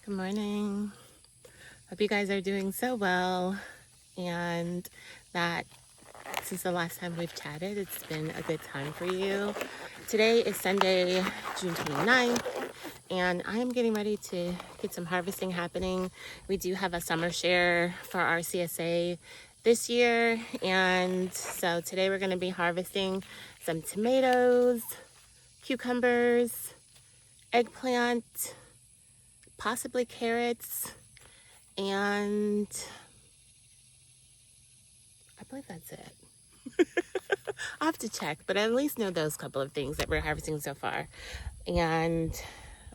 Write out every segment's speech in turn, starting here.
Good morning. Hope you guys are doing so well, and that since the last time we've chatted, it's been a good time for you. Today is Sunday, June 29th, and I am getting ready to get some harvesting happening. We do have a summer share for our CSA this year, and so today we're going to be harvesting some tomatoes, cucumbers, eggplant, possibly carrots, and I believe that's it. I'll have to check, but I at least know those couple of things that we're harvesting so far. And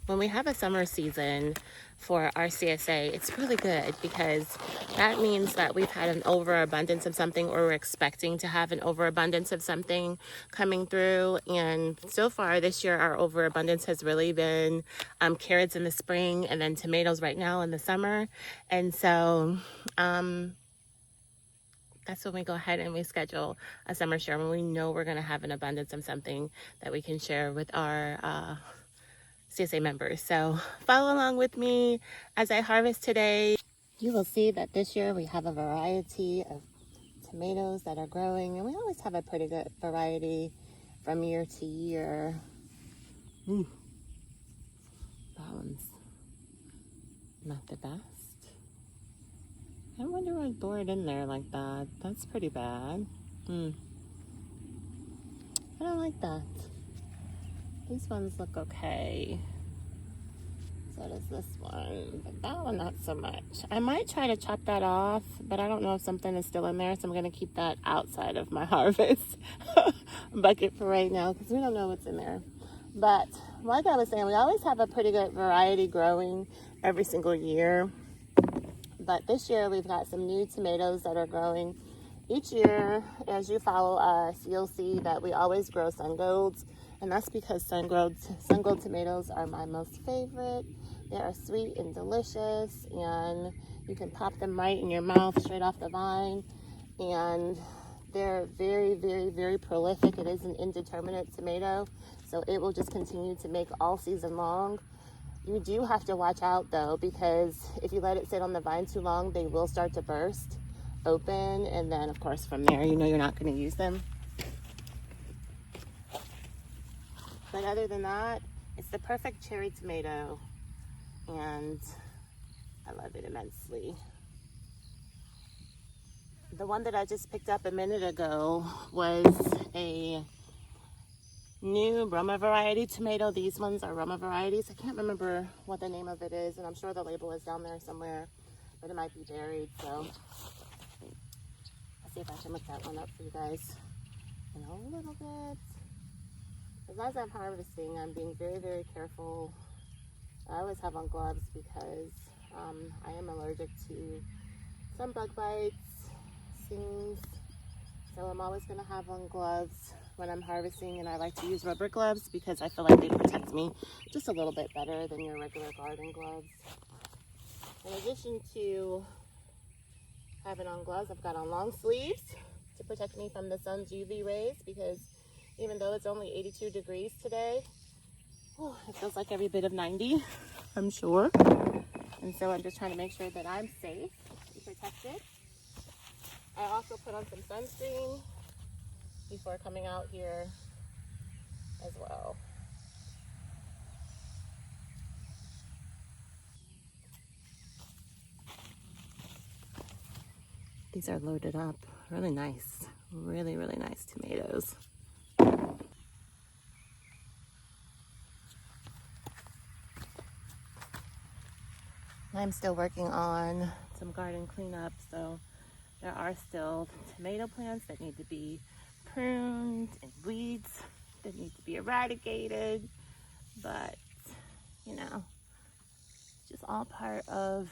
when we have a summer season for our CSA, it's really good because that means that we've had an overabundance of something, or we're expecting to have an overabundance of something coming through. And so far this year, our overabundance has really been carrots in the spring and then tomatoes right now in the summer. And so that's when we go ahead and we schedule a summer share when we know we're going to have an abundance of something that we can share with our CSA members. So follow along with me as I harvest today. You will see that this year we have a variety of tomatoes that are growing, and we always have a pretty good variety from year to year. That one's not the best. I wonder why I bore it in there like that. That's pretty bad. I don't like that. These ones look okay. So does this one, but that one not so much. I might try to chop that off, but I don't know if something is still in there, so I'm going to keep that outside of my harvest bucket for right now because we don't know what's in there. But like I was saying, we always have a pretty good variety growing every single year. But this year we've got some new tomatoes that are growing. Each year, as you follow us, you'll see that we always grow sun golds, and that's because sun gold tomatoes are my most favorite. They are sweet and delicious, and you can pop them right in your mouth straight off the vine, and they're very, very, very prolific. It is an indeterminate tomato, so it will just continue to make all season long. You do have to watch out though, because if you let it sit on the vine too long, they will start to burst open, and then of course from there, you know you're not going to use them. But other than that, it's the perfect cherry tomato, and I love it immensely. The one that I just picked up a minute ago was a new Roma variety tomato. These ones are Roma varieties. I can't remember what the name of it is, and I'm sure the label is down there somewhere, but it might be buried, so I'll see if I can look that one up for you guys in a little bit. As I'm harvesting, I'm being very, very careful. I always have on gloves because I am allergic to some bug bites, stings, so I'm always going to have on gloves when I'm harvesting, and I like to use rubber gloves because I feel like they protect me just a little bit better than your regular garden gloves. In addition to having on gloves, I've got on long sleeves to protect me from the sun's UV rays, because even though it's only 82 degrees today, it feels like every bit of 90, I'm sure. And so I'm just trying to make sure that I'm safe and protected. I also put on some sunscreen before coming out here as well. These are loaded up. Really nice. Really, really nice tomatoes. I'm still working on some garden cleanup, so there are still tomato plants that need to be pruned and weeds that need to be eradicated, but you know, just all part of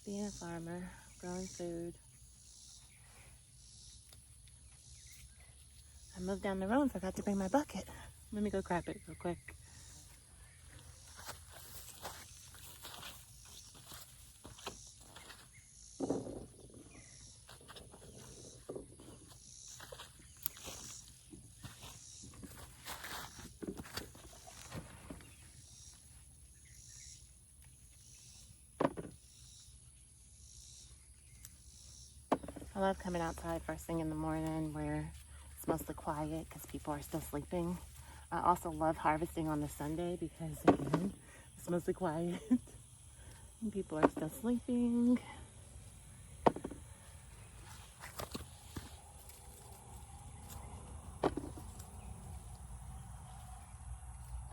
being a farmer, growing food. I moved down the road and forgot to bring my bucket. Let me go grab it real quick. I love coming outside first thing in the morning where it's mostly quiet because people are still sleeping. I also love harvesting on the Sunday because, again, it's mostly quiet and people are still sleeping.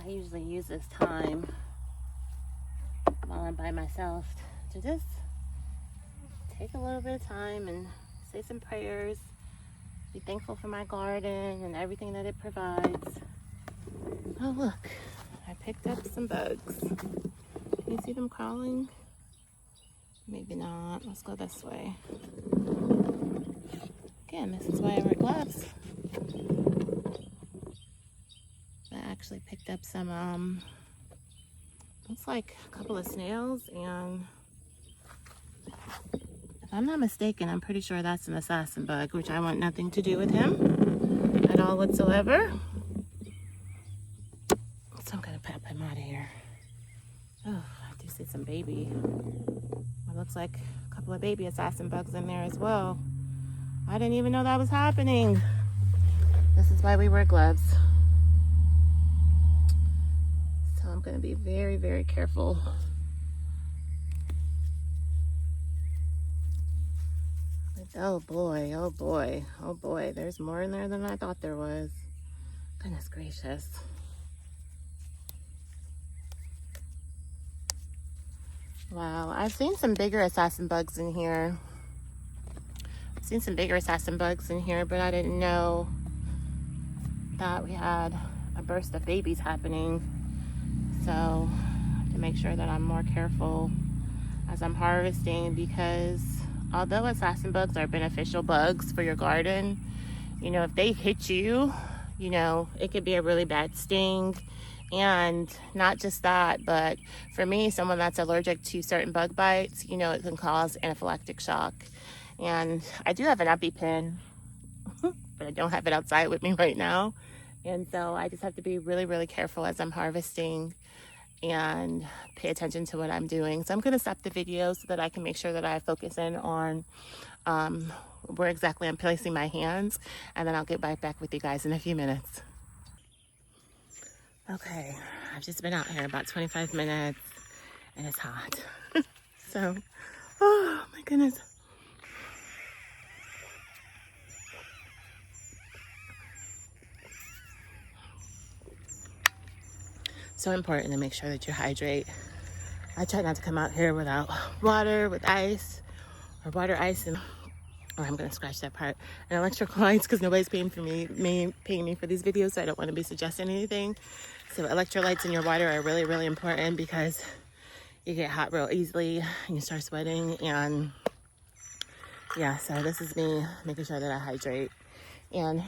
I usually use this time while I'm by myself to just take a little bit of time and say some prayers, be thankful for my garden and everything that it provides. Oh look, I picked up some bugs. Can you see them crawling? Maybe not. Let's go this way. Again, this is why I wear gloves. I actually picked up some, looks like a couple of snails, and if I'm not mistaken, I'm pretty sure that's an assassin bug, which I want nothing to do with him at all whatsoever. So I'm gonna pop him out of here. Oh, I do see some baby. It looks like a couple of baby assassin bugs in there as well. I didn't even know that was happening. This is why we wear gloves. So I'm gonna be very, very careful. Oh boy, oh boy, oh boy. There's more in there than I thought there was. Goodness gracious. Wow, I've seen some bigger assassin bugs in here. I've seen some bigger assassin bugs in here, but I didn't know that we had a burst of babies happening. So I have to make sure that I'm more careful as I'm harvesting, because although assassin bugs are beneficial bugs for your garden, you know, if they hit you, you know, it could be a really bad sting. And not just that, but for me, someone that's allergic to certain bug bites, you know, it can cause anaphylactic shock. And I do have an EpiPen, but I don't have it outside with me right now. And so I just have to be really, really careful as I'm harvesting and pay attention to what I'm doing. So I'm going to stop the video so that I can make sure that I focus in on where exactly I'm placing my hands, and then I'll get right back with you guys in a few minutes. Okay, I've just been out here about 25 minutes and it's hot. So, oh my goodness. So important to make sure that you hydrate. I try not to come out here without water, with ice, or water, ice, and or I'm gonna scratch that part. And electrical lights, because nobody's paying me for these videos, so I don't want to be suggesting anything. So electrolytes in your water are really, really important, because you get hot real easily and you start sweating. And yeah, so this is me making sure that I hydrate. And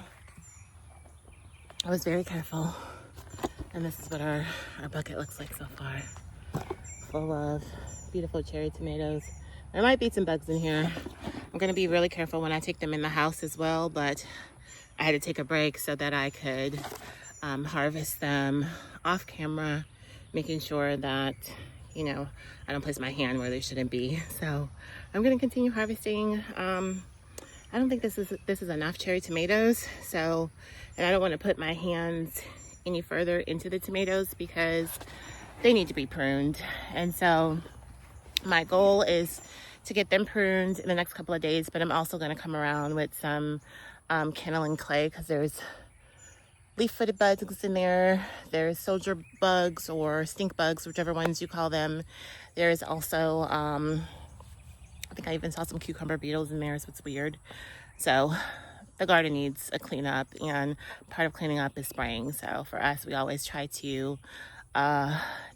I was very careful. And this is what our bucket looks like so far. Full of beautiful cherry tomatoes. There might be some bugs in here. I'm gonna be really careful when I take them in the house as well, but I had to take a break so that I could harvest them off camera, making sure that, you know, I don't place my hand where they shouldn't be. So I'm gonna continue harvesting. I don't think this is enough cherry tomatoes. So, and I don't want to put my hands any further into the tomatoes because they need to be pruned. And so my goal is to get them pruned in the next couple of days, but I'm also going to come around with some kenneling clay, because there's leaf-footed bugs in there. There's soldier bugs or stink bugs, whichever ones you call them. There's also, I think I even saw some cucumber beetles in there, so it's weird. So the garden needs a cleanup, and part of cleaning up is spraying. So for us, we always try to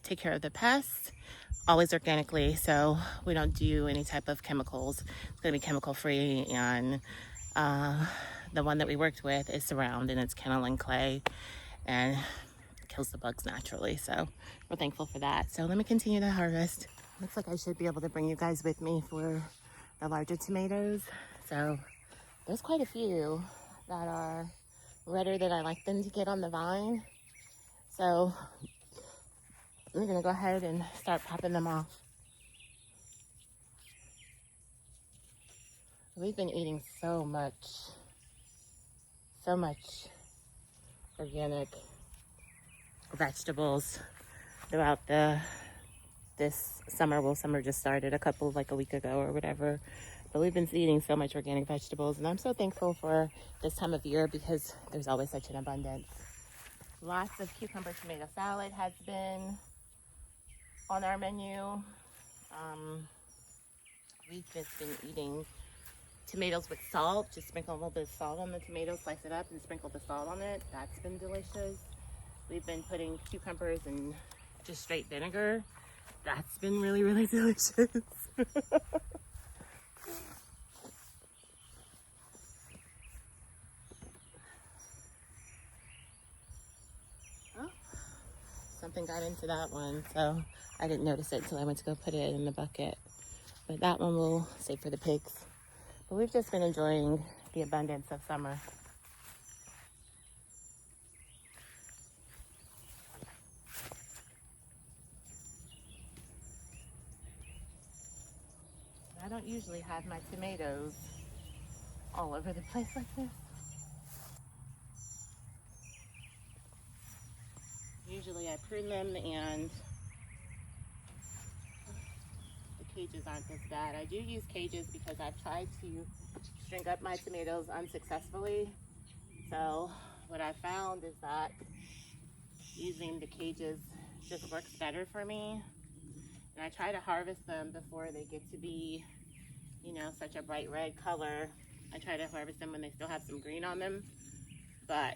take care of the pests, always organically, so we don't do any type of chemicals. It's going to be chemical free. And the one that we worked with is Surround, and it's kenneling clay, and it kills the bugs naturally. So we're thankful for that. So let me continue to harvest. Looks like I should be able to bring you guys with me for the larger tomatoes. So there's quite a few that are redder than I like them to get on the vine. So we're gonna go ahead and start popping them off. We've been eating so much organic vegetables throughout this summer. Well, summer just started like a week ago or whatever. But we've been eating so much organic vegetables, and I'm so thankful for this time of year because there's always such an abundance. Lots of cucumber tomato salad has been on our menu. We've just been eating tomatoes with salt. Just sprinkle a little bit of salt on the tomato, slice it up, and sprinkle the salt on it. That's been delicious. We've been putting cucumbers in just straight vinegar. That's been really, really delicious. Oh, something got into that one, so I didn't notice it until I went to go put it in the bucket. But that one we'll save for the pigs. But we've just been enjoying the abundance of summer. I don't usually have my tomatoes all over the place like this. Usually I prune them and the cages aren't as bad. I do use cages because I've tried to string up my tomatoes unsuccessfully. So what I found is that using the cages just works better for me. And I try to harvest them before they get to be, you know, such a bright red color. I try to harvest them when they still have some green on them. But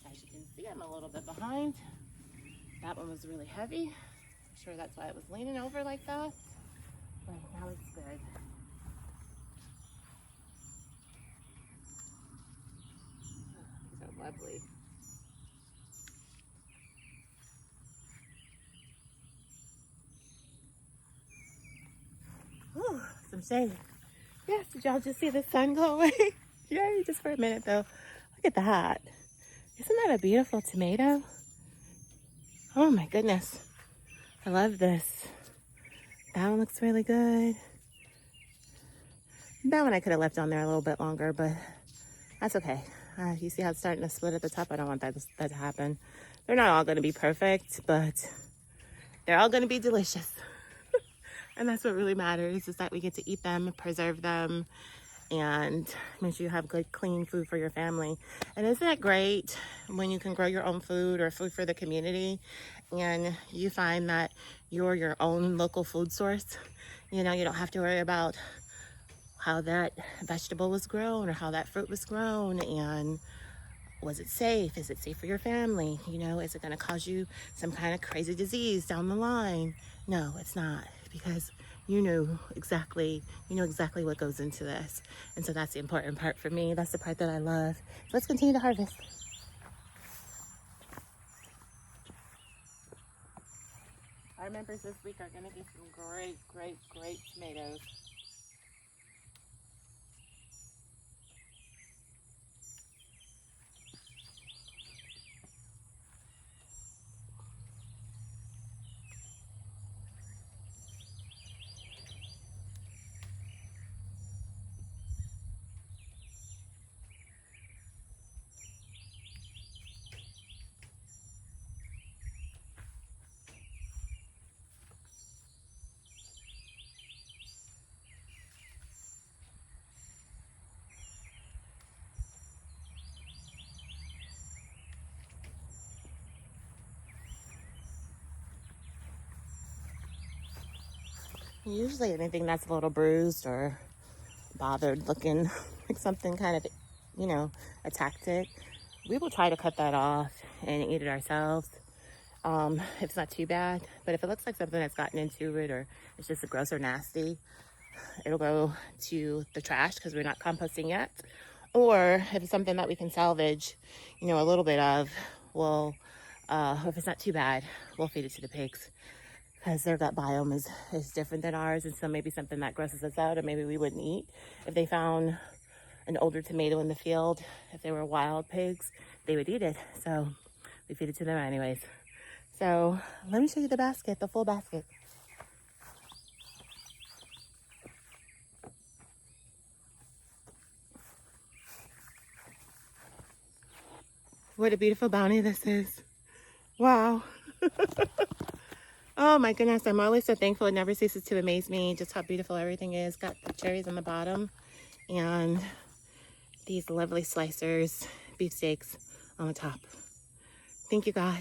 as you can see, I'm a little bit behind. That one was really heavy. I'm sure that's why it was leaning over like that. But now it's good. These are lovely. Whew, some shade. Yes, did y'all just see the sun go away? Yay, just for a minute though. Look at that. Isn't that a beautiful tomato? Oh my goodness. I love this. That one looks really good. That one I could have left on there a little bit longer, but that's okay. You see how it's starting to split at the top? I don't want that to happen. They're not all going to be perfect, but they're all going to be delicious. And that's what really matters, is that we get to eat them, preserve them, and make sure you have good, clean food for your family. And isn't it great when you can grow your own food or food for the community, and you find that you're your own local food source? You know, you don't have to worry about how that vegetable was grown or how that fruit was grown, and was it safe? Is it safe for your family? You know, is it going to cause you some kind of crazy disease down the line? No, it's not, because you know exactly what goes into this. And so that's the important part for me. That's the part that I love. So let's continue to harvest. Our members this week are going to get some great tomatoes. Usually anything that's a little bruised or bothered looking, like something kind of, you know, attacked it, we will try to cut that off and eat it ourselves. If it's not too bad. But if it looks like something that's gotten into it, or it's just gross or nasty, it'll go to the trash because we're not composting yet. Or if it's something that we can salvage, you know, a little bit of, we'll, if it's not too bad, we'll feed it to the pigs, because their gut biome is different than ours. And so maybe something that grosses us out, or maybe we wouldn't eat. If they found an older tomato in the field, if they were wild pigs, they would eat it. So we feed it to them anyways. So let me show you the basket, the full basket. what a beautiful bounty this is. Wow. Oh my goodness, I'm always so thankful. It never ceases to amaze me just how beautiful everything is. Got the cherries on the bottom and these lovely slicers, beefsteaks on the top. Thank you, God.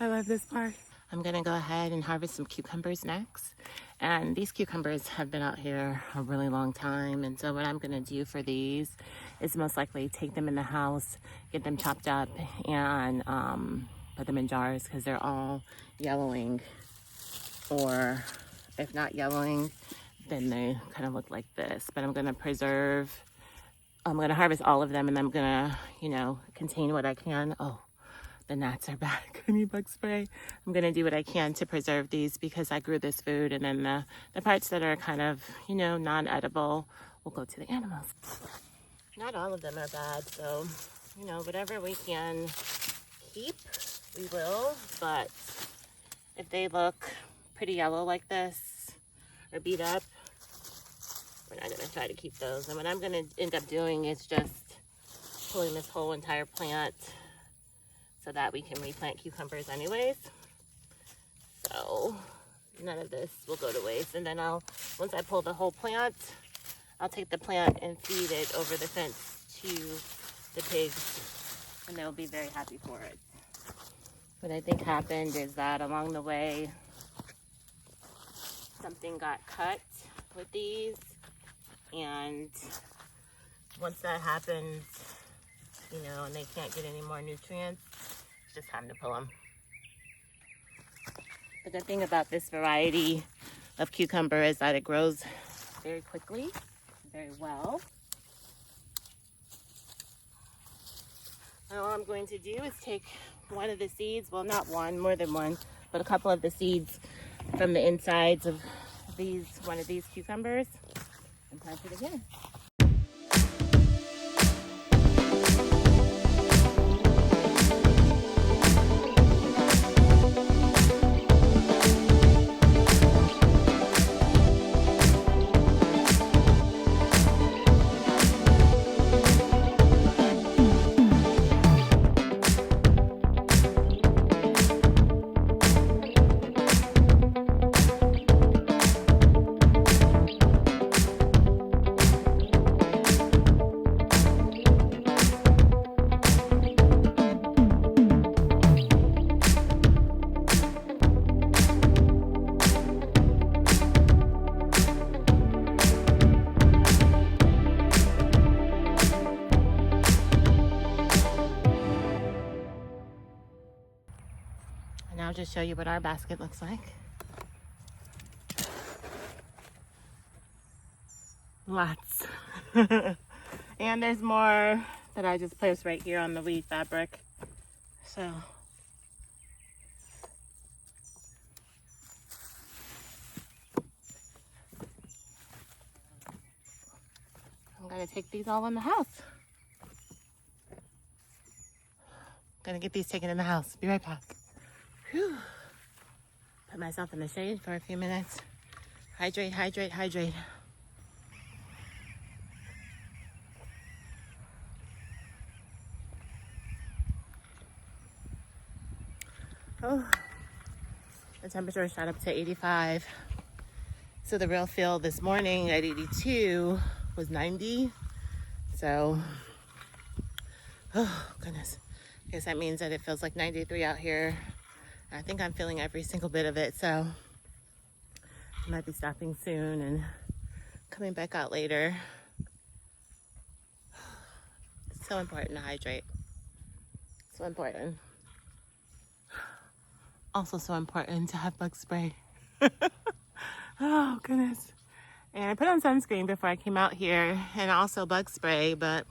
I love this part. I'm gonna go ahead and harvest some cucumbers next. And these cucumbers have been out here a really long time. And so what I'm gonna do for these is most likely take them in the house, get them chopped up, and put them in jars because they're all yellowing. Or if not yellowing, then they kind of look like this. But I'm gonna harvest all of them, and I'm gonna, contain what I can. Oh, the gnats are back. I need bug spray. I'm gonna do what I can to preserve these because I grew this food, and then the parts that are kind of, non-edible will go to the animals. Not all of them are bad, so, whatever we can keep, we will. But if they look pretty yellow like this or beat up, we're not gonna try to keep those. And what I'm gonna end up doing is just pulling this whole entire plant so that we can replant cucumbers anyways. So none of this will go to waste. And then once I pull the whole plant, I'll take the plant and feed it over the fence to the pigs, and they'll be very happy for it. What I think happened is that along the way, something got cut with these, and once that happens, and they can't get any more nutrients, it's just time to pull them. The good thing about this variety of cucumber is that it grows very quickly, very well. And all I'm going to do is take one of the seeds, well, not one, more than one, but a couple of the seeds from the insides of one of these cucumbers and plant it again. I'll just show you what our basket looks like. Lots. And there's more that I just placed right here on the weed fabric. So I'm gonna take these all in the house. Gonna get these taken in the house. Be right back. Whew. Put myself in the shade for a few minutes. Hydrate, hydrate, hydrate. Oh, the temperature shot up to 85. So the real feel this morning at 82 was 90. So, oh goodness. I guess that means that it feels like 93 out here. I think I'm feeling every single bit of it, so I might be stopping soon and coming back out later. It's so important to hydrate. So important. Also so important to have bug spray. Oh, goodness. And I put on sunscreen before I came out here and also bug spray, but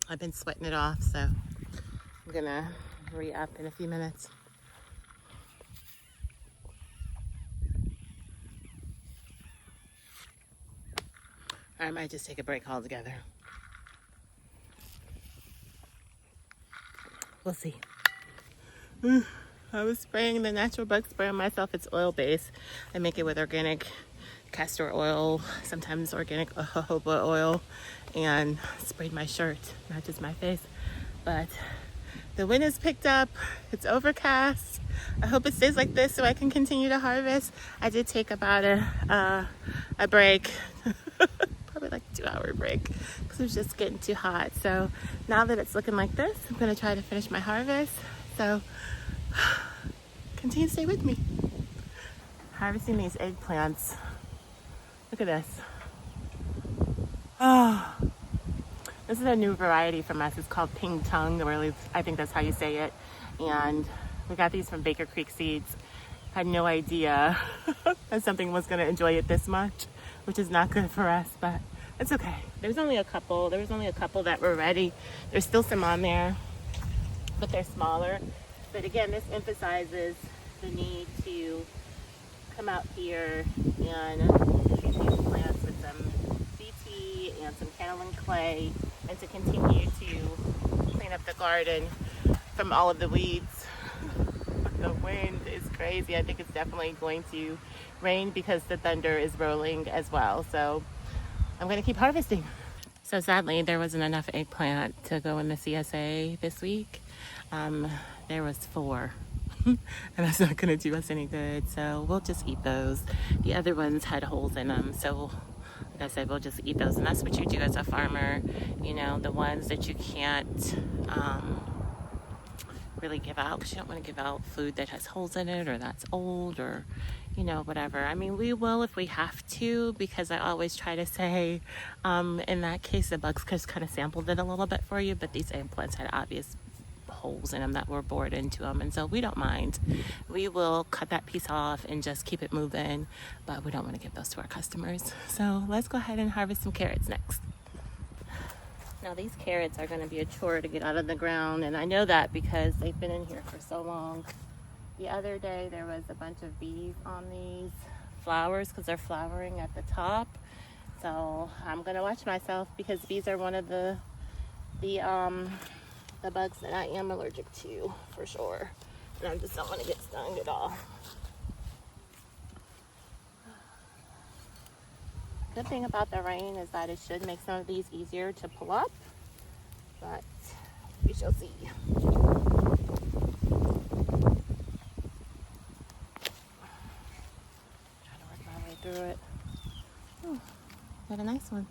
I've been sweating it off, so I'm gonna re-up in a few minutes. Or I might just take a break altogether. We'll see. I was spraying the natural bug spray on myself. It's oil-based. I make it with organic castor oil, sometimes organic jojoba oil, and sprayed my shirt, not just my face. But The wind has picked up. It's overcast. I hope it stays like this so I can continue to harvest. I did take about a break, probably like a 2-hour break, because it was just getting too hot. So now that it's looking like this, I'm gonna try to finish my harvest. So continue to stay with me. Harvesting these eggplants. Look at this. Oh, this is a new variety from us. It's called Ping Tung, or at least I think that's how you say it. And we got these from Baker Creek Seeds. Had no idea that something was gonna enjoy it this much, which is not good for us, but it's okay. There was only a couple that were ready. There's still some on there, but they're smaller. But again, this emphasizes the need to come out here and treat these plants with some BT and some kaolin clay, and to continue to clean up the garden from all of the weeds. The wind is crazy. I think it's definitely going to rain because the thunder is rolling as well. So I'm going to keep harvesting. So sadly, there wasn't enough eggplant to go in the CSA this week. There was 4. And that's not going to do us any good. So we'll just eat those. The other ones had holes in them. So like I said, we'll just eat those. And that's what you do as a farmer. You know, the ones that you can't really give out, because you don't want to give out food that has holes in it or that's old or, you know, whatever. I mean, we will if we have to, because I always try to say, in that case, the bugs just kind of sampled it a little bit for you, but these eggplants had obvious holes in them that were bored into them, and so we don't mind. We will cut that piece off and just keep it moving, but we don't want to give those to our customers. So let's go ahead and harvest some carrots next. Now these carrots are going to be a chore to get out of the ground, and I know that because they've been in here for so long. The other day there was a bunch of bees on these flowers because they're flowering at the top. So I'm going to watch myself, because bees are one of the bugs that I am allergic to for sure, and I just don't want to get stung at all. Good thing about the rain is that it should make some of these easier to pull up, but we shall see. Try to work my way through it. Oh, got a nice one.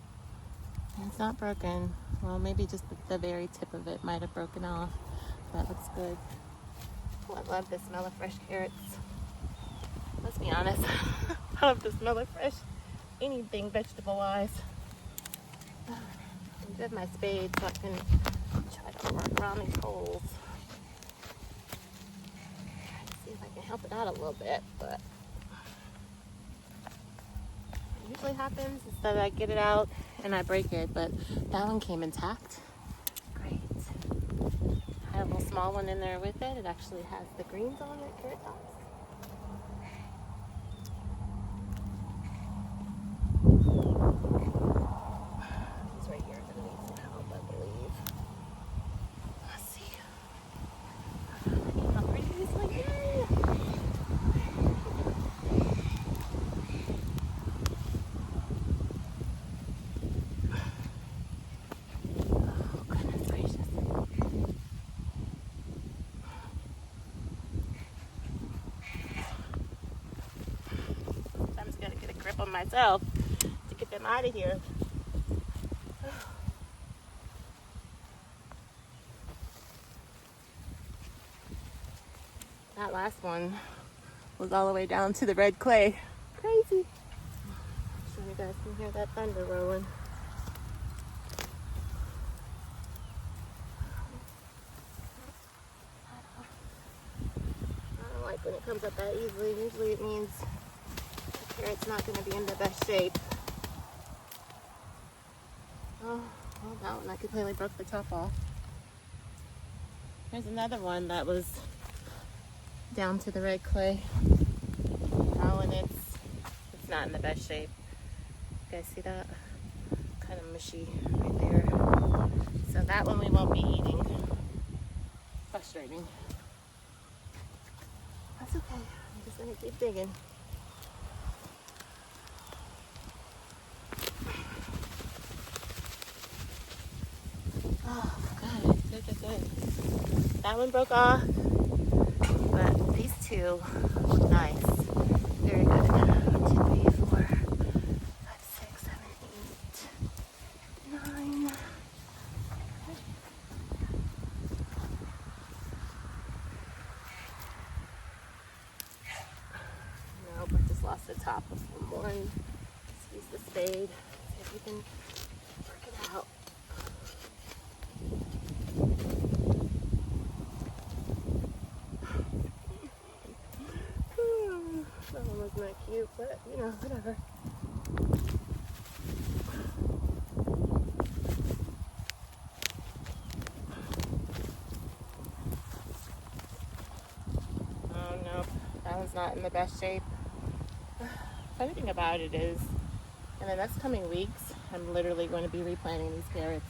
And it's not broken. Well, maybe just the very tip of it might have broken off. That looks good. Oh, I love the smell of fresh carrots. Let's be honest. I love the smell of fresh anything vegetable-wise. I do have my spade so I can try to work around these holes. Try to see if I can help it out a little bit, but what usually happens is that I get it out and I break it, but that one came intact. Great. I have a little small one in there with it. It actually has the greens on it, carrot tops. He's right here. I'm gonna need some help, I believe. Let's see. How pretty this one is. Oh, goodness gracious. Sometimes I gotta get a grip on myself to get them out of here. That last one was all the way down to the red clay. Crazy. I'm sure you guys can hear that thunder rolling. I don't like when it comes up that easily. Usually it means the carrot's not going to be in the best shape. Oh, well, that one I completely broke the top off. There's another one that was down to the red clay. Oh, and it's not in the best shape. You guys see that? Kind of mushy right there. So that one we won't be eating. Frustrating. That's okay. I'm just gonna keep digging. Oh, good. Good. That one broke off, but these two look nice. Very good. 1, 2, 3, 4, 5, 6, 7, 8, 9. Nope, I just lost the top of one more. Let's use the spade. See if we can work it out. That one was not cute, but you know, whatever. Oh no, that one's not in the best shape. Funny thing about it is, in the next coming weeks, I'm literally going to be replanting these carrots.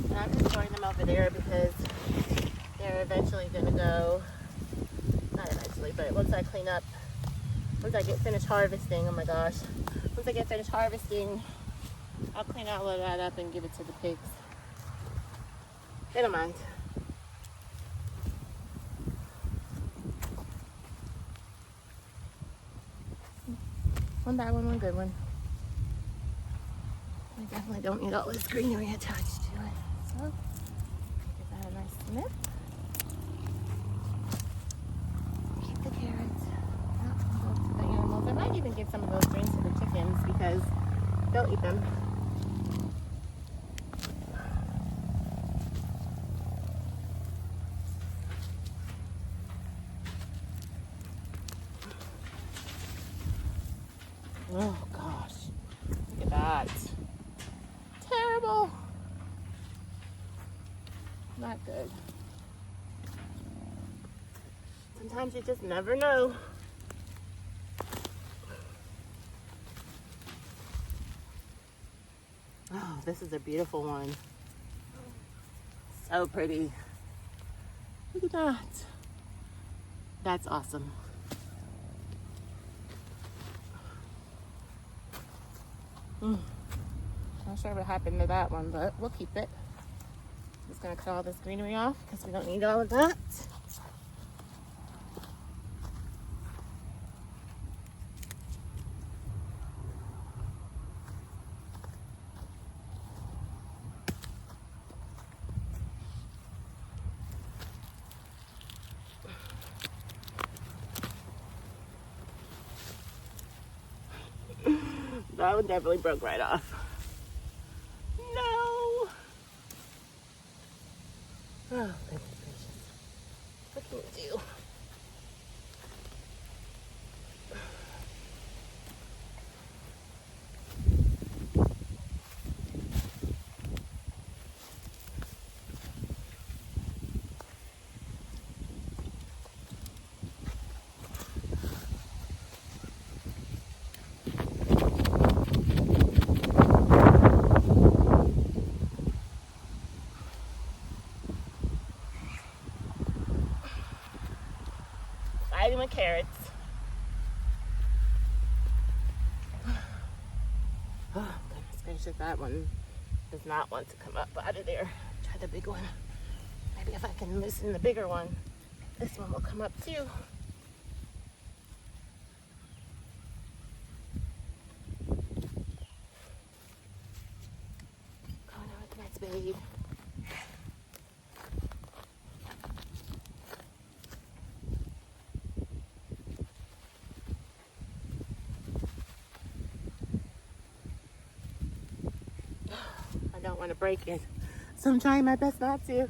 And I'm just throwing them over there because they're eventually going to go, not eventually, but once I clean up, once I get finished harvesting, oh my gosh, once I get finished harvesting, I'll clean all of that up and give it to the pigs. They don't mind. One bad one, one good one. I definitely don't need all this greenery attached to it. So, give that a nice snip. Keep the carrots. That will go to the animals. I might even give some of those greens to the chickens because they'll eat them. Oh gosh, look at that. Terrible. Not good. Sometimes you just never know. Oh, this is a beautiful one. So pretty. Look at that. That's awesome. Not sure what happened to that one, but we'll keep it. Just gonna cut all this greenery off because we don't need all of that. That one definitely broke right off. No! Oh, goodness gracious. What can we do? Fighting with carrots. Oh, goodness gracious, that one does not want to come up out of there. Try the big one. Maybe if I can loosen the bigger one, this one will come up too. Going over to that spade. I don't want to break it, so I'm trying my best not to.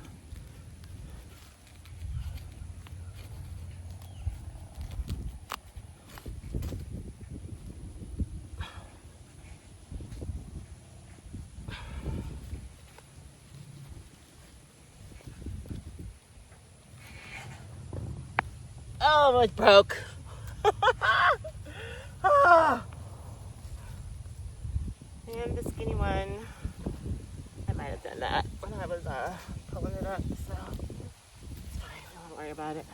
Oh, it broke. Oh. And the skinny one, I might have done that when I was pulling it up, so it's fine. Don't worry about it.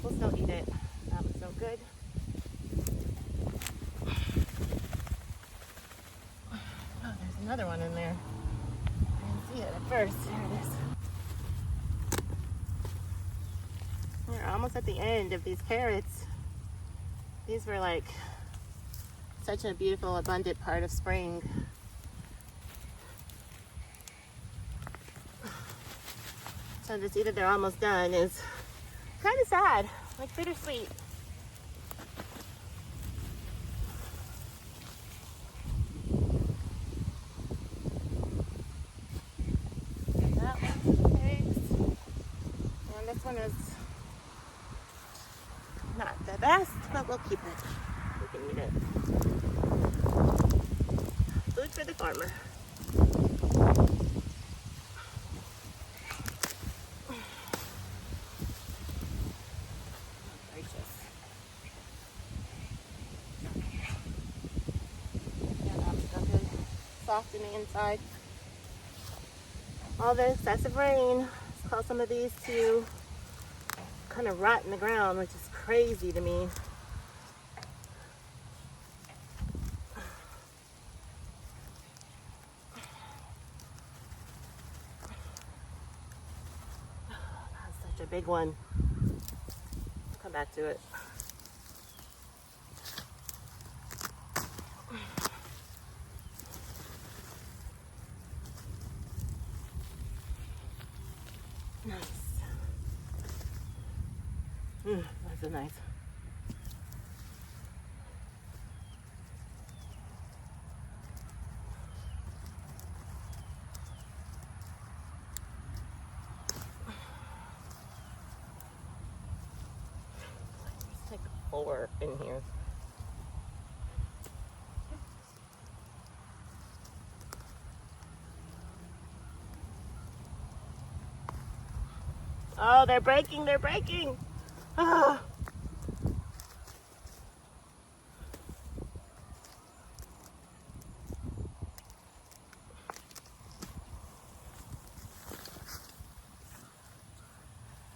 We'll still eat it. That was so good. Oh, there's another one in there. I didn't see it at first. There it is. almost at the end of these carrots. These were like such a beautiful, abundant part of spring. So to see that they're almost done is kind of sad, like bittersweet. And that one's pigs. And this one is not the best, but we'll keep it. We can eat it. Food for the farmer. Soft in the inside. All the excessive rain has caused some of these to kind of rot in the ground, which is crazy to me. That's such a big one. Come back to it. Nice. That's a nice. Let's take 4 in here. Oh, they're breaking, they're breaking. Ah.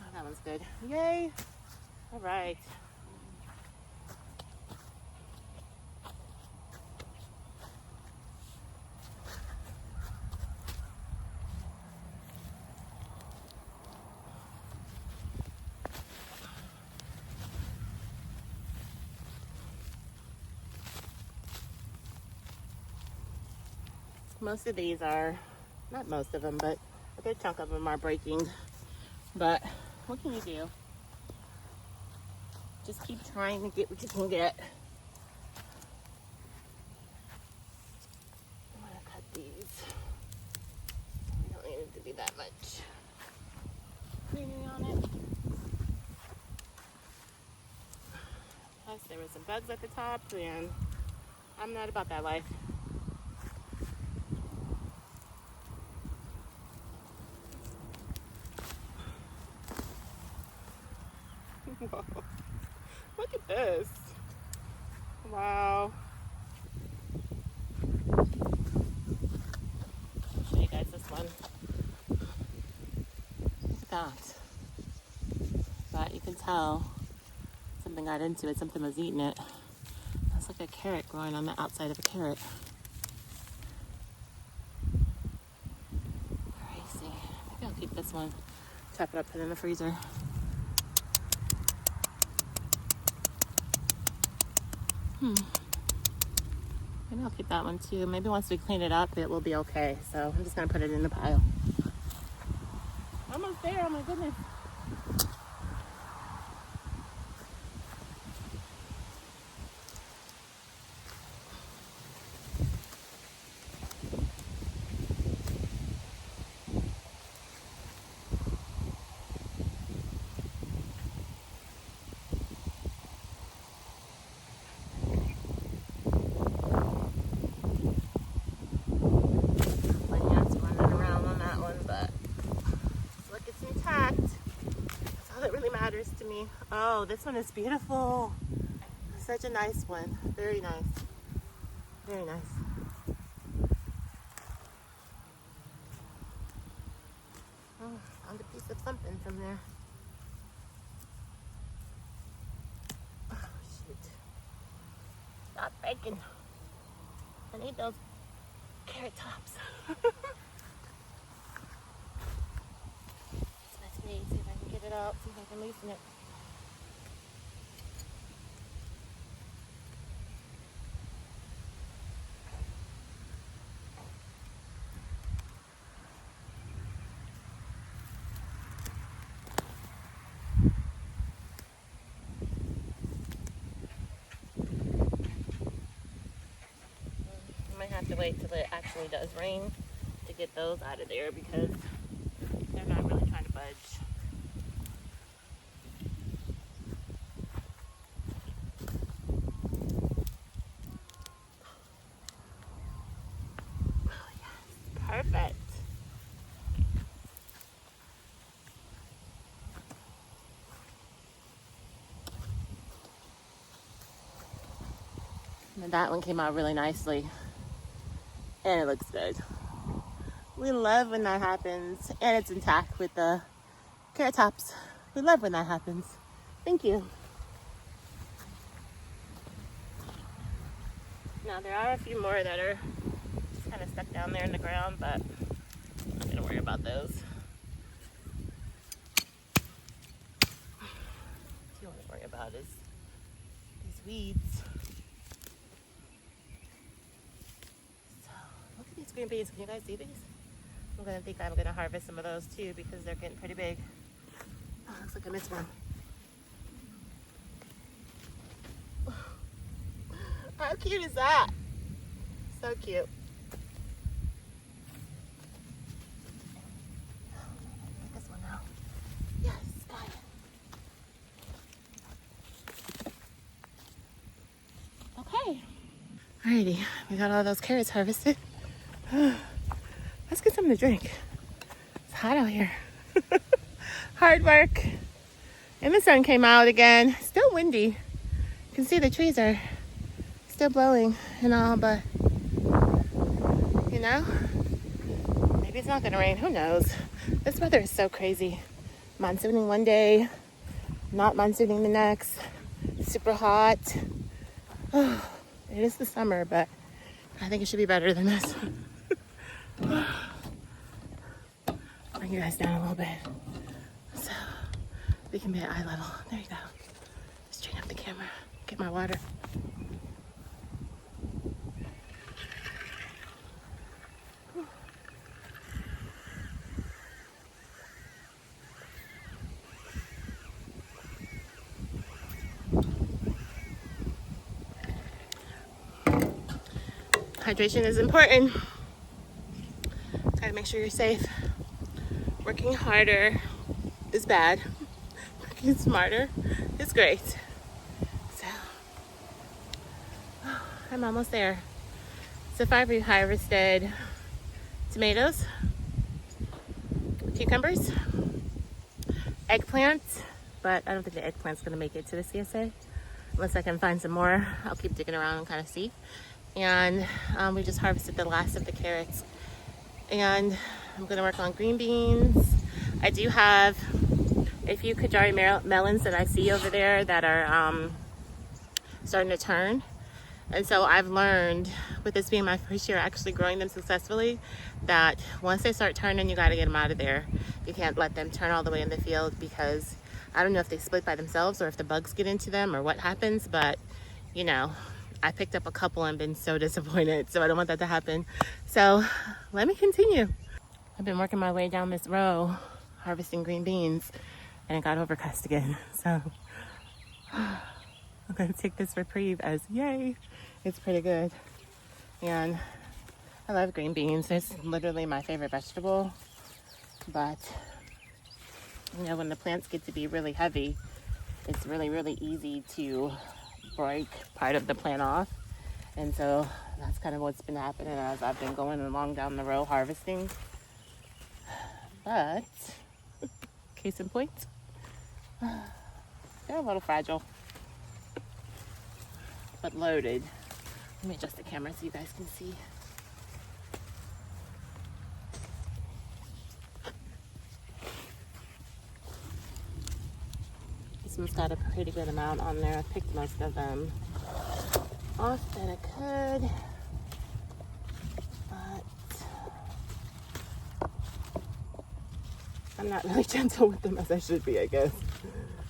Oh, that one's good. Yay. All right. Most of these are, not most of them, but a good chunk of them are breaking. But what can you do? Just keep trying to get what you can get. I'm gonna cut these. We don't need it to be that much greenery on it. Plus there were some bugs at the top, and I'm not about that life. Whoa. Look at this. Wow. I'll show you guys this one. Look at that. But you can tell something got into it, something was eating it. That's like a carrot growing on the outside of a carrot. Crazy. Maybe I'll keep this one, chop it up, put it in the freezer. Maybe I'll keep that one too. Maybe once we clean it up, it will be okay. So I'm just gonna put it in the pile. Almost there, oh my goodness. To me. Oh, this one is beautiful. Such a nice one. Very nice. Very nice. Oh, found a piece of something from there. Oh, shoot. Stop breaking. I need those carrot tops. Let's see if I can get it out, see if I can loosen it. wait till it actually does rain to get those out of there because they're not really trying to budge. Oh, yes. Perfect. And that one came out really nicely. And it looks good. We love when that happens. And it's intact with the carrot tops. We love when that happens. Thank you. Now there are a few more that are just kind of stuck down there in the ground, but I'm not gonna worry about those. What you want to worry about is these weeds. So look at these green beans. Can you guys see these? I'm gonna harvest some of those too because they're getting pretty big. Oh, looks like I missed one. How cute is that? So cute. This one now. Yes, got it. Okay. Alrighty, we got all those carrots harvested. Let's get something to drink. It's hot out here. Hard work. And the sun came out again. Still windy. You can see the trees are still blowing and all, but you know, maybe it's not gonna rain. Who knows? This weather is so crazy. Monsooning one day, not monsooning the next. Super hot. Oh, it is the summer, but I think it should be better than this. Bring you guys down a little bit so we can be at eye level. There you go. Straighten up the camera. Get my water. Hydration is important. Gotta make sure you're safe. Working harder is bad. Working smarter is great. So, I'm almost there. So far we've harvested tomatoes, cucumbers, eggplants, but I don't think the eggplant's gonna make it to the CSA. Unless I can find some more. I'll keep digging around and kind of see. And we just harvested the last of the carrots. And I'm gonna work on green beans. I do have a few Kajari melons that I see over there that are starting to turn. And so I've learned, with this being my first year actually growing them successfully, that once they start turning, you gotta get them out of there. You can't let them turn all the way in the field because I don't know if they split by themselves or if the bugs get into them or what happens, but you know, I picked up a couple and been so disappointed, so I don't want that to happen. So let me continue. I've been working my way down this row, harvesting green beans, and it got overcast again. So I'm gonna take this reprieve as yay. It's pretty good. And I love green beans. It's literally my favorite vegetable. But you know, when the plants get to be really heavy, it's really, really easy to break part of the plant off. And so that's kind of what's been happening as I've been going along down the row harvesting. But case in point, they're a little fragile but loaded. Let me adjust the camera so you guys can see. This one's got a pretty good amount on there. I picked most of them off that I could, but I'm not really gentle with them as I should be, I guess.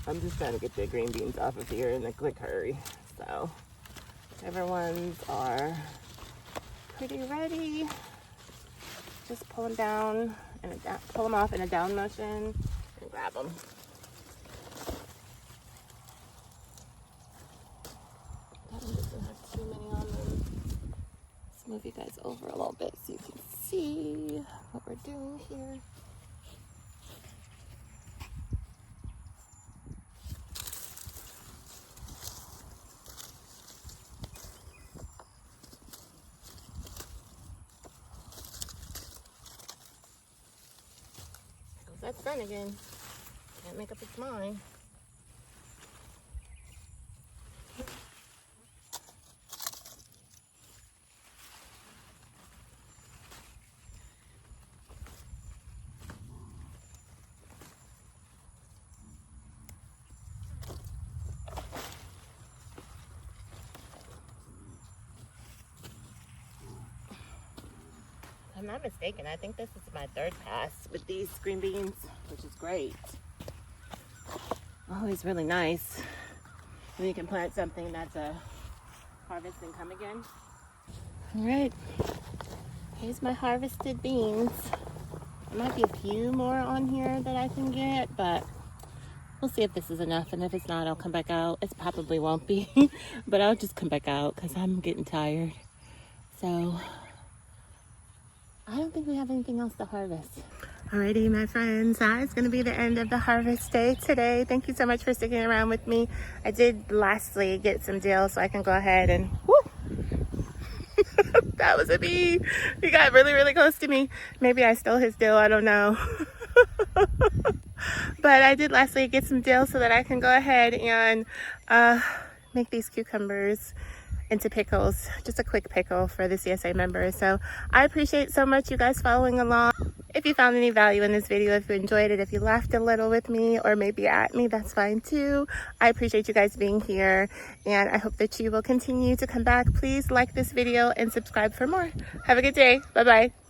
I'm just trying to get the green beans off of here in a quick hurry. So, whichever ones are pretty ready, just pull them down and pull them off in a down motion and grab them. Move you guys over a little bit so you can see what we're doing here. That's done again. Can't make up its mind. If I'm not mistaken, I think this is my third pass with these green beans, which is great. Always really nice when you can plant something that's a harvest and come again. All right, here's my harvested beans. There might be a few more on here that I can get, but we'll see if this is enough, and if it's not, I'll come back out. It probably won't be, but I'll just come back out because I'm getting tired. So I don't think we have anything else to harvest. Alrighty, my friends, that is going to be the end of the harvest day today. Thank you so much for sticking around with me. I did lastly get some dill, so I can go ahead and whoo! That was a bee. He got really, really close to me. Maybe I stole his dill, I don't know. But I did lastly get some dill so that I can go ahead and make these cucumbers into pickles. Just a quick pickle for the CSA members. So I appreciate so much you guys following along. If you found any value in this video, if you enjoyed it, if you laughed a little with me or maybe at me, that's fine too. I appreciate you guys being here, and I hope that you will continue to come back. Please like this video and subscribe for more. Have a good day. Bye-bye.